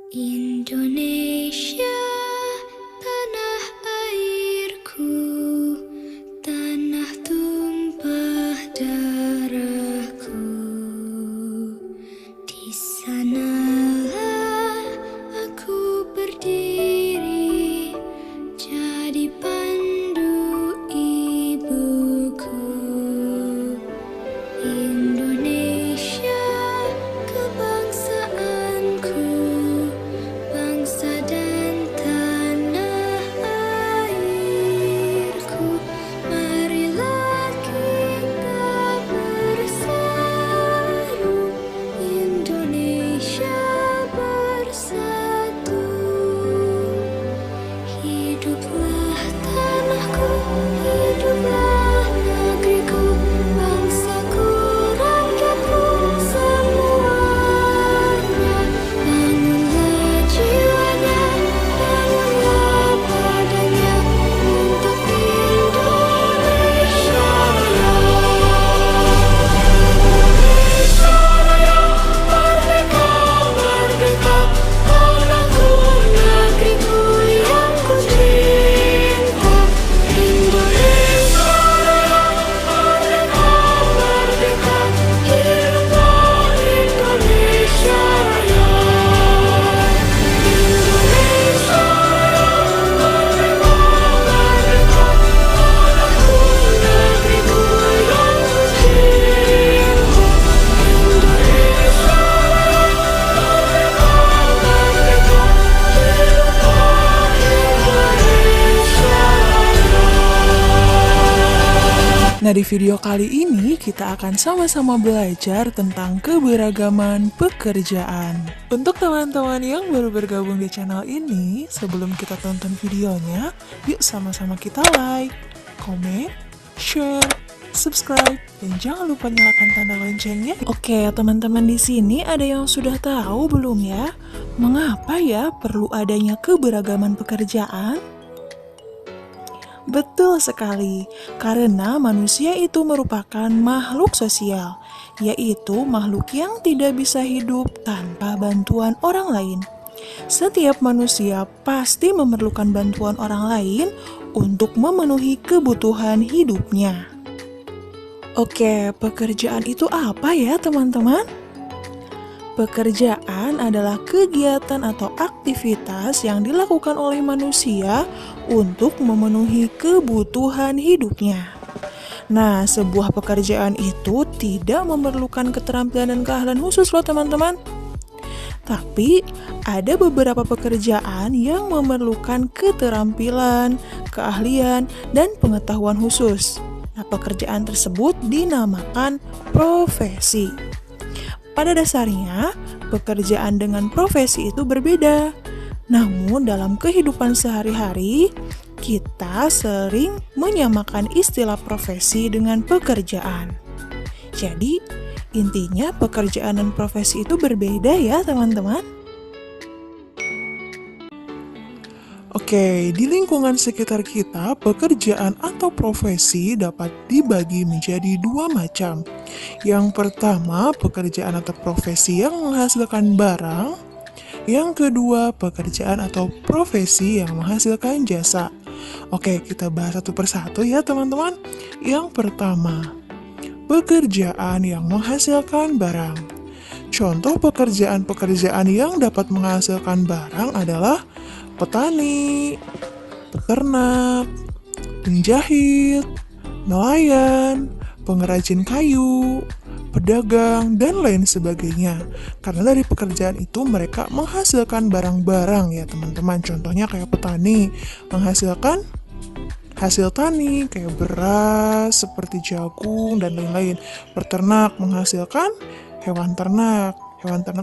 Indonesia, tanah airku, tanah tumpah darahku. Di sanalah aku berdiri, jadi pandu ibuku. Indonesia, kebangsaanku, bangsa dan tanah airku. Marilah kita bersatu, Indonesia bersatu. Hiduplah tanahku, hiduplah negeriku, bangsaku, rakyatku semuanya. Bangunlah jiwanya, bangunlah padanya, untuk Indonesia Raya. Merdeka, merdeka, tanahku, negeriku yang ku cinta. Indonesia Raya, merdeka, merdeka, hiduplah Indonesia Raya. Indonesia Raya, merdeka, merdeka, tanahku, negeriku yang ku cinta. Indonesia Raya, merdeka, merdeka, hiduplah Indonesia Raya. Nah, di video kali ini kita akan sama-sama belajar tentang keberagaman pekerjaan. Untuk teman-teman yang baru bergabung di channel ini, sebelum kita tonton videonya, yuk sama-sama kita like, komen, share, subscribe, dan jangan lupa nyalakan tanda loncengnya. Oke, teman-teman, di sini ada yang sudah tahu belum ya? Mengapa ya perlu adanya keberagaman pekerjaan? Betul sekali, karena manusia itu merupakan makhluk sosial, yaitu makhluk yang tidak bisa hidup tanpa bantuan orang lain. Setiap manusia pasti memerlukan bantuan orang lain untuk memenuhi kebutuhan hidupnya. Oke, pekerjaan itu apa ya, teman-teman? Pekerjaan adalah kegiatan atau aktivitas yang dilakukan oleh manusia untuk memenuhi kebutuhan hidupnya. Nah, sebuah pekerjaan itu tidak memerlukan keterampilan dan keahlian khusus loh, teman-teman. Tapi, ada beberapa pekerjaan yang memerlukan keterampilan, keahlian, dan pengetahuan khusus. Nah, pekerjaan tersebut dinamakan profesi. Pada dasarnya, pekerjaan dengan profesi itu berbeda. Namun, dalam kehidupan sehari-hari, kita sering menyamakan istilah profesi dengan pekerjaan. Jadi, intinya pekerjaan dan profesi itu berbeda ya, teman-teman. Oke, di lingkungan sekitar kita, pekerjaan atau profesi dapat dibagi menjadi dua macam. Yang pertama, pekerjaan atau profesi yang menghasilkan barang. Yang kedua, pekerjaan atau profesi yang menghasilkan jasa. Oke, kita bahas satu persatu ya, teman-teman. Yang pertama, pekerjaan yang menghasilkan barang. Contoh pekerjaan-pekerjaan yang dapat menghasilkan barang adalah petani, peternak, penjahit, nelayan, pengrajin kayu, pedagang, dan lain sebagainya. Karena dari pekerjaan itu mereka menghasilkan barang-barang ya, teman-teman. Contohnya kayak petani menghasilkan hasil tani kayak beras, seperti jagung, dan lain-lain. Peternak menghasilkan hewan ternak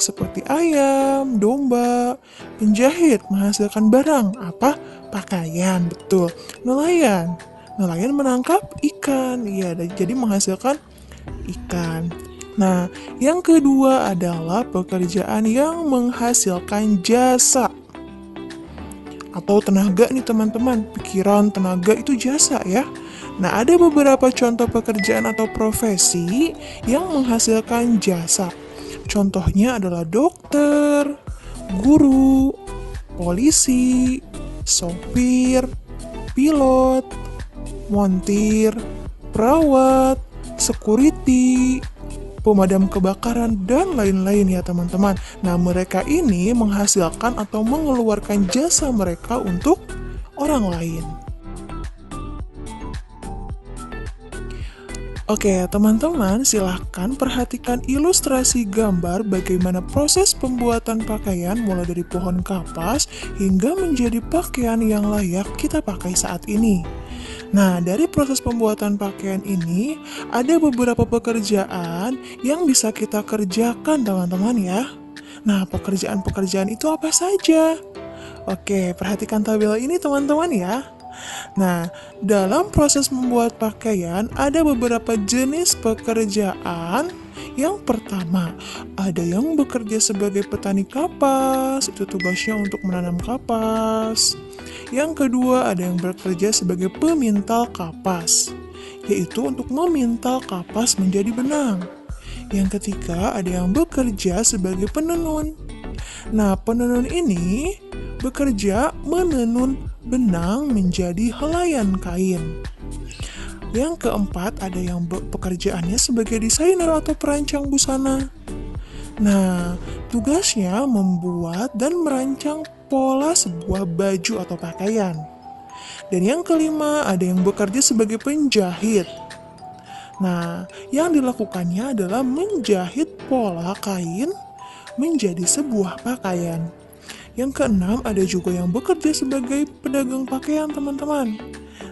seperti ayam, domba. Penjahit menghasilkan barang, apa? Pakaian, betul. Nelayan menangkap ikan, ya, jadi menghasilkan ikan. Nah, yang kedua adalah pekerjaan yang menghasilkan jasa atau tenaga nih, teman-teman. Pikiran, tenaga itu jasa ya. Nah, ada beberapa contoh pekerjaan atau profesi yang menghasilkan jasa. Contohnya adalah dokter, guru, polisi, sopir, pilot, montir, perawat, security, pemadam kebakaran, dan lain-lain ya teman-teman. Nah, mereka ini menghasilkan atau mengeluarkan jasa mereka untuk orang lain. Oke, teman-teman, silahkan perhatikan ilustrasi gambar bagaimana proses pembuatan pakaian mulai dari pohon kapas hingga menjadi pakaian yang layak kita pakai saat ini. Nah, dari proses pembuatan pakaian ini, ada beberapa pekerjaan yang bisa kita kerjakan, teman-teman ya. Nah, pekerjaan-pekerjaan itu apa saja? Oke, perhatikan tabel ini, teman-teman ya. Nah, dalam proses membuat pakaian, ada beberapa jenis pekerjaan. Yang pertama, ada yang bekerja sebagai petani kapas, itu tugasnya untuk menanam kapas. Yang kedua, ada yang bekerja sebagai pemintal kapas, yaitu untuk memintal kapas menjadi benang. Yang ketiga, ada yang bekerja sebagai penenun. Nah, penenun ini bekerja menenun benang menjadi helaian kain. Yang keempat, ada yang pekerjaannya sebagai desainer atau perancang busana. Nah, tugasnya membuat dan merancang pola sebuah baju atau pakaian. Dan yang kelima, ada yang bekerja sebagai penjahit. Nah, yang dilakukannya adalah menjahit pola kain menjadi sebuah pakaian. Yang keenam, ada juga yang bekerja sebagai pedagang pakaian, teman-teman.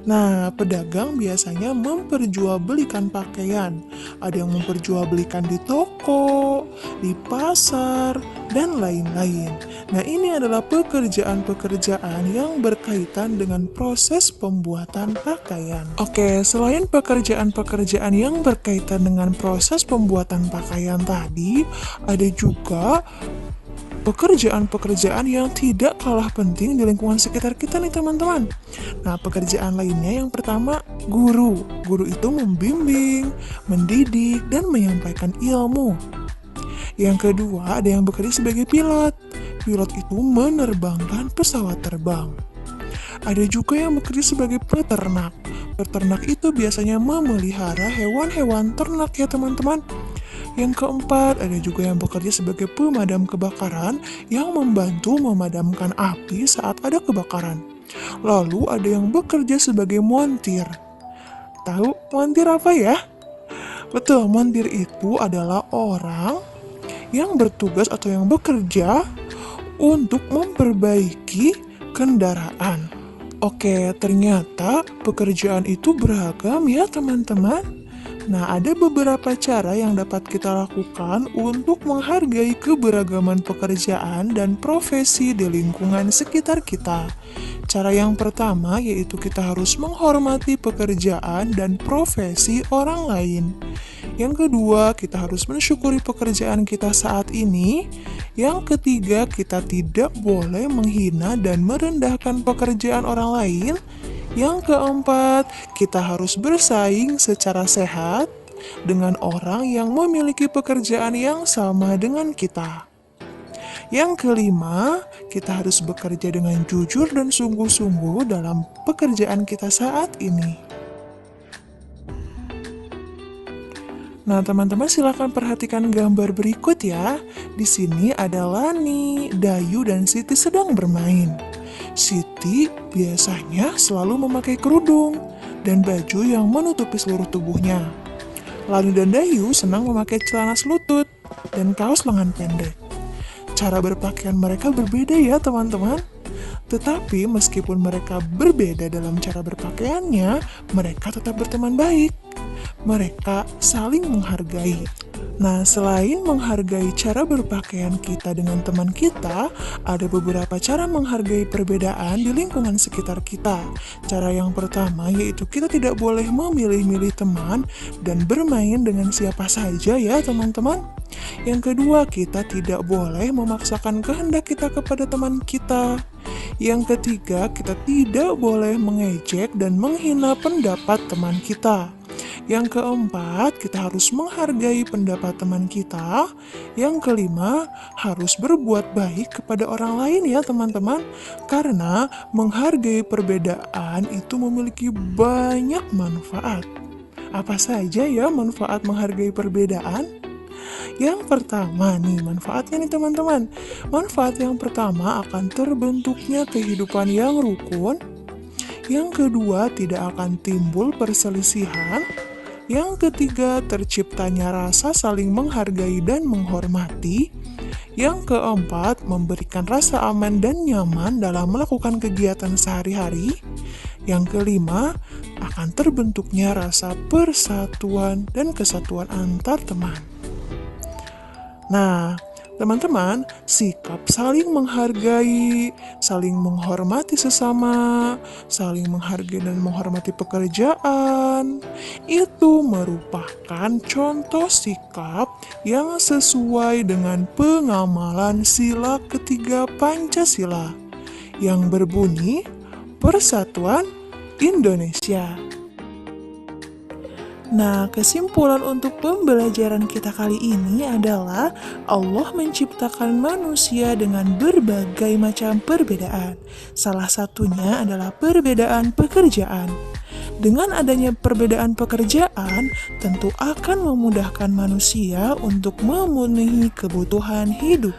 Nah, pedagang biasanya memperjualbelikan pakaian. Ada yang memperjualbelikan di toko, di pasar, dan lain-lain. Nah, ini adalah pekerjaan-pekerjaan yang berkaitan dengan proses pembuatan pakaian. Oke, selain pekerjaan-pekerjaan yang berkaitan dengan proses pembuatan pakaian tadi, ada juga pekerjaan-pekerjaan yang tidak kalah penting di lingkungan sekitar kita nih teman-teman. Nah, pekerjaan lainnya yang pertama, guru. Guru itu membimbing, mendidik, dan menyampaikan ilmu. Yang kedua, ada yang bekerja sebagai pilot. Pilot itu menerbangkan pesawat terbang. Ada juga yang bekerja sebagai peternak. Peternak itu biasanya memelihara hewan-hewan ternak ya teman-teman. Yang keempat, ada juga yang bekerja sebagai pemadam kebakaran yang membantu memadamkan api saat ada kebakaran. Lalu ada yang bekerja sebagai montir. Tahu montir apa ya? Betul, montir itu adalah orang yang bertugas atau yang bekerja untuk memperbaiki kendaraan. Oke, ternyata pekerjaan itu beragam ya teman-teman. Nah, ada beberapa cara yang dapat kita lakukan untuk menghargai keberagaman pekerjaan dan profesi di lingkungan sekitar kita. Cara yang pertama yaitu kita harus menghormati pekerjaan dan profesi orang lain. Yang kedua, kita harus mensyukuri pekerjaan kita saat ini. Yang ketiga, kita tidak boleh menghina dan merendahkan pekerjaan orang lain. Yang keempat, kita harus bersaing secara sehat dengan orang yang memiliki pekerjaan yang sama dengan kita. Yang kelima, kita harus bekerja dengan jujur dan sungguh-sungguh dalam pekerjaan kita saat ini. Nah, teman-teman silakan perhatikan gambar berikut ya. Di sini ada Lani, Dayu, dan Siti sedang bermain. Siti biasanya selalu memakai kerudung dan baju yang menutupi seluruh tubuhnya. Lani dan Dayu senang memakai celana selutut dan kaos lengan pendek. Cara berpakaian mereka berbeda ya teman-teman. Tetapi meskipun mereka berbeda dalam cara berpakaiannya, mereka tetap berteman baik. Mereka saling menghargai. Nah, selain menghargai cara berpakaian kita dengan teman kita, ada beberapa cara menghargai perbedaan di lingkungan sekitar kita. Cara yang pertama yaitu kita tidak boleh memilih-milih teman dan bermain dengan siapa saja ya teman-teman. Yang kedua, kita tidak boleh memaksakan kehendak kita kepada teman kita. Yang ketiga, kita tidak boleh mengejek dan menghina pendapat teman kita. Yang keempat, kita harus menghargai pendapat teman kita. Yang kelima, harus berbuat baik kepada orang lain ya teman-teman. Karena menghargai perbedaan itu memiliki banyak manfaat. Apa saja ya manfaat menghargai perbedaan? Yang pertama nih, manfaatnya nih teman-teman. Manfaat yang pertama akan terbentuknya kehidupan yang rukun. Yang kedua, tidak akan timbul perselisihan. Yang ketiga, terciptanya rasa saling menghargai dan menghormati. Yang keempat, memberikan rasa aman dan nyaman dalam melakukan kegiatan sehari-hari. Yang kelima, akan terbentuknya rasa persatuan dan kesatuan antar teman. Nah, teman-teman, sikap saling menghargai, saling menghormati sesama, saling menghargai dan menghormati pekerjaan, itu merupakan contoh sikap yang sesuai dengan pengamalan sila ketiga Pancasila yang berbunyi Persatuan Indonesia. Nah, kesimpulan untuk pembelajaran kita kali ini adalah Allah menciptakan manusia dengan berbagai macam perbedaan. Salah satunya adalah perbedaan pekerjaan. Dengan adanya perbedaan pekerjaan, tentu akan memudahkan manusia untuk memenuhi kebutuhan hidup.